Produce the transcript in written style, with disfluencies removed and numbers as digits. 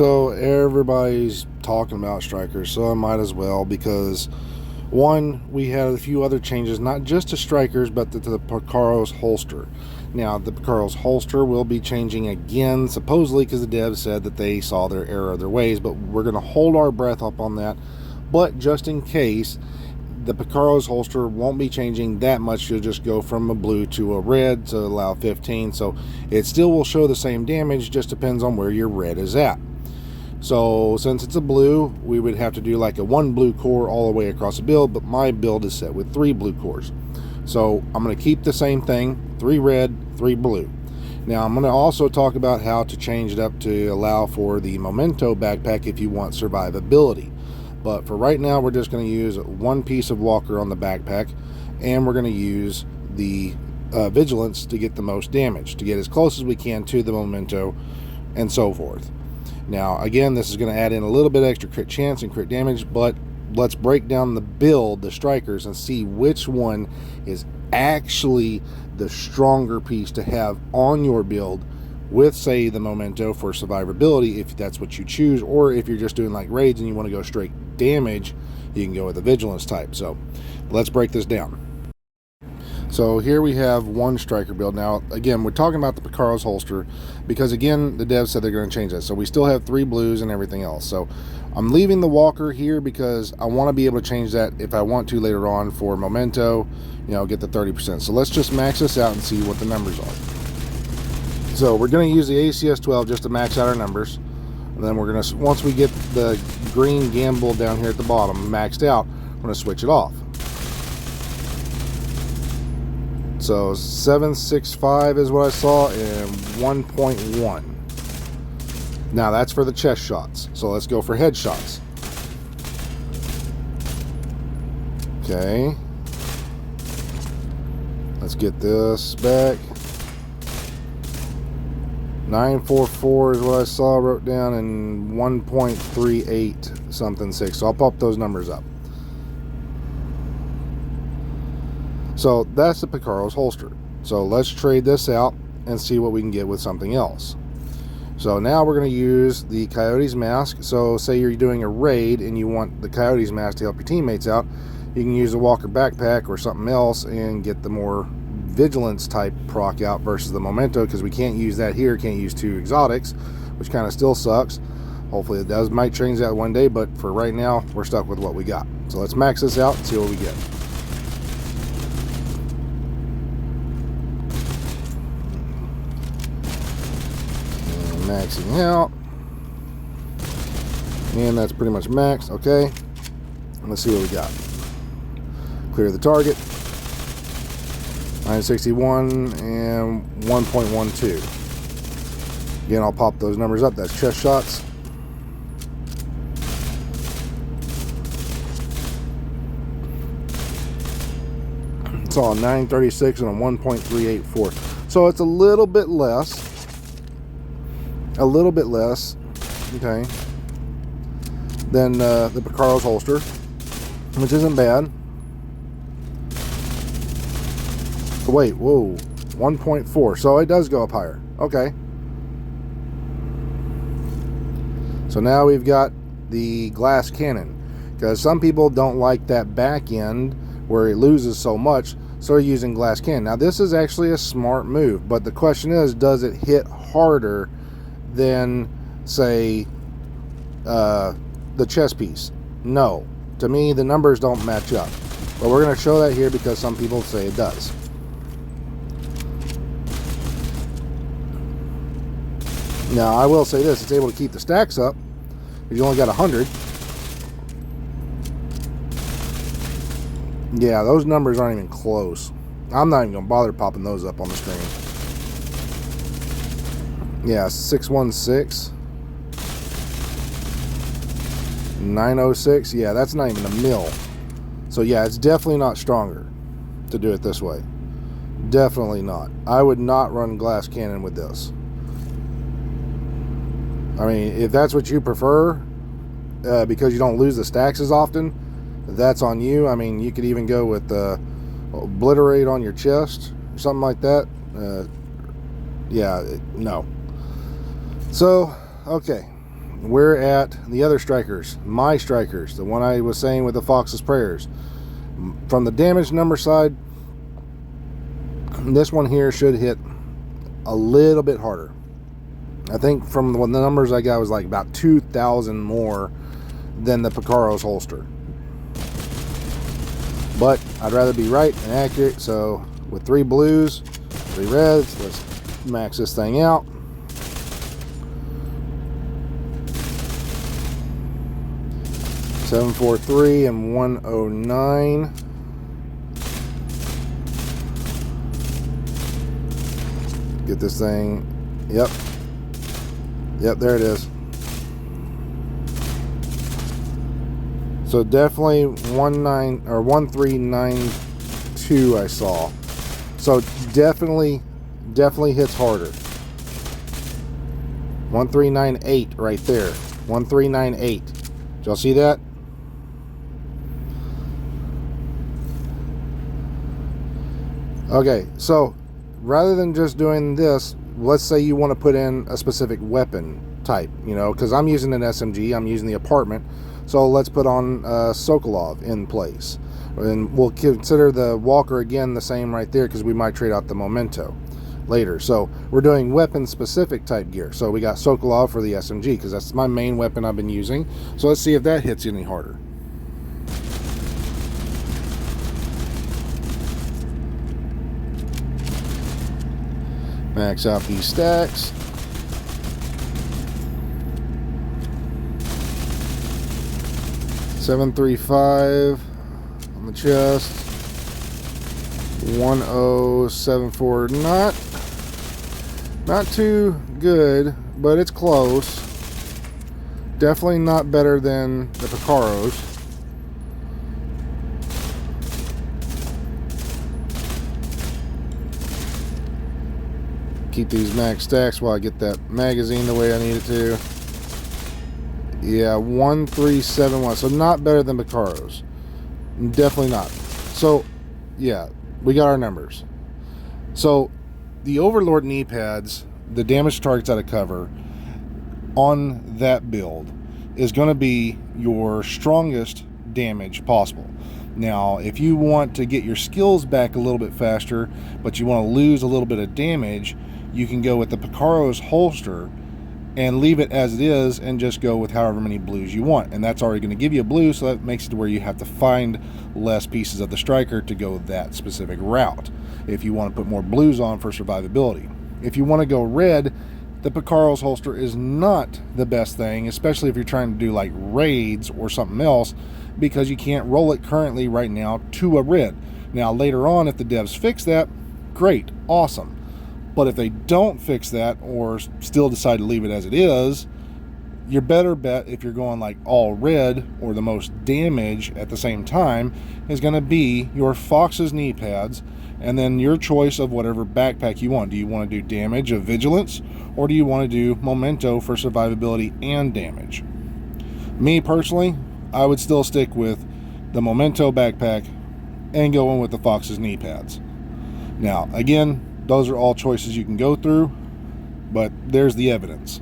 So everybody's talking about Stryker, so I might as well, because one, we had a few other changes, not just to Strykers, but to the Picaro's holster. Now, the Picaro's holster will be changing again, supposedly, because the devs said that they saw their error of their ways, but we're going to hold our breath up on that. But just in case, the Picaro's holster won't be changing that much. You'll just go from a blue to a red to allow 15, so it still will show the same damage, just depends on where your red is at. So since it's a blue, we would have to do like a 1 blue core all the way across the build, but my build is set with 3 blue cores. So I'm going to keep the same thing, 3 red, 3 blue. Now I'm going to also talk about how to change it up to allow for the Memento backpack if you want survivability. But for right now, we're just going to use 1 piece of Walker on the backpack, and we're going to use the Vigilance to get the most damage, to get as close as we can to the Memento, and so forth. Now, again, this is going to add in a little bit extra crit chance and crit damage, but let's break down the build, the Strykers, and see which one is actually the stronger piece to have on your build with, say, the Memento for survivability, if that's what you choose, or if you're just doing like raids and you want to go straight damage, you can go with the Vigilance type. So let's break this down. So here we have 1 Stryker build. Now, again, we're talking about the Picaro's holster because, again, the devs said they're going to change that. So we still have 3 blues and everything else. So I'm leaving the Walker here because I want to be able to change that if I want to later on for Memento, you know, get the 30%. So let's just max this out and see what the numbers are. So we're going to use the ACS 12 just to max out our numbers. And then we're going to, once we get the green gamble down here at the bottom maxed out, we're going to switch it off. So 765 is what I saw, and 1.1. Now that's for the chest shots. So let's go for headshots. Okay. Let's get this back. 944 is what I saw, wrote down, and 1.38 something 6. So I'll pop those numbers up. So that's the Picaro's holster. So let's trade this out and see what we can get with something else. So now we're going to use the Coyote's mask. So say you're doing a raid and you want the Coyote's mask to help your teammates out, you can use the Walker backpack or something else and get the more Vigilance type proc out versus the Memento, because we can't use that here, can't use 2 exotics, which kind of still sucks. Hopefully it might change that one day, but for right now we're stuck with what we got. So let's max this out and see what we get. Maxing out, and that's pretty much maxed. Okay, let's see what we got. Clear the target, 961 and 1.12. Again, I'll pop those numbers up. That's chest shots. It's all 936 and a 1.384. So it's a little bit less. Okay, than the Picaro's holster, which isn't bad. Oh, wait, whoa, 1.4, so it does go up higher. Okay, so now we've got the glass cannon, because some people don't like that back end where it loses so much, so they're using glass cannon. Now this is actually a smart move, but the question is, does it hit harder than, say, the chest piece? No. To me, the numbers don't match up. But we're going to show that here because some people say it does. Now, I will say this. It's able to keep the stacks up. If you only got 100. Yeah, those numbers aren't even close. I'm not even going to bother popping those up on the screen. Yeah, 616, 906. Yeah, that's not even a mil. So yeah, it's definitely not stronger to do it this way. Definitely not. I would not run glass cannon with this. I mean, if that's what you prefer, because you don't lose the stacks as often, that's on you. I mean, you could even go with obliterate on your chest or something like that. Yeah, no. So, okay, we're at the other Strykers, my Strykers, the one I was saying with the Fox's Prayers. From the damage number side, this one here should hit a little bit harder. I think from the numbers I got was like about 2,000 more than the Picaro's holster. But I'd rather be right and accurate, so with 3 blues, 3 reds, let's max this thing out. $743 and 109. Get this thing. Yep, there it is. So definitely 1392 I saw. So definitely hits harder. 1398 right there. 1398. Did y'all see that? Okay, so rather than just doing this, let's say you want to put in a specific weapon type, you know, because I'm using an SMG, I'm using the apartment, so let's put on Sokolov in place. And we'll consider the Walker again the same right there, because we might trade out the Memento later. So we're doing weapon specific type gear. So we got Sokolov for the SMG, because that's my main weapon I've been using. So let's see if that hits any harder. Max out these stacks. $735 on the chest. 1074. Not too good, but it's close. Definitely not better than the Picaro's. Keep these max stacks while I get that magazine the way I need it to. Yeah, 1371. So not better than Picaro's. Definitely not. So yeah, we got our numbers. So the Overlord knee pads, the damage targets out of cover on that build is going to be your strongest damage possible. Now, if you want to get your skills back a little bit faster, but you want to lose a little bit of damage, you can go with the Picaro's holster and leave it as it is and just go with however many blues you want. And that's already going to give you a blue, so that makes it to where you have to find less pieces of the Stryker to go that specific route if you want to put more blues on for survivability. If you want to go red, the Picaro's holster is not the best thing, especially if you're trying to do like raids or something else, because you can't roll it currently right now to a red. Now later on, if the devs fix that, great, awesome. But if they don't fix that or still decide to leave it as it is, your better bet, if you're going like all red or the most damage at the same time, is going to be your Fox's knee pads, and then your choice of whatever backpack you want. Do you want to do damage of vigilance, or do you want to do Memento for survivability and damage? Me personally, I would still stick with the Memento backpack and go in with the Fox's knee pads. Now again, those are all choices you can go through, but there's the evidence.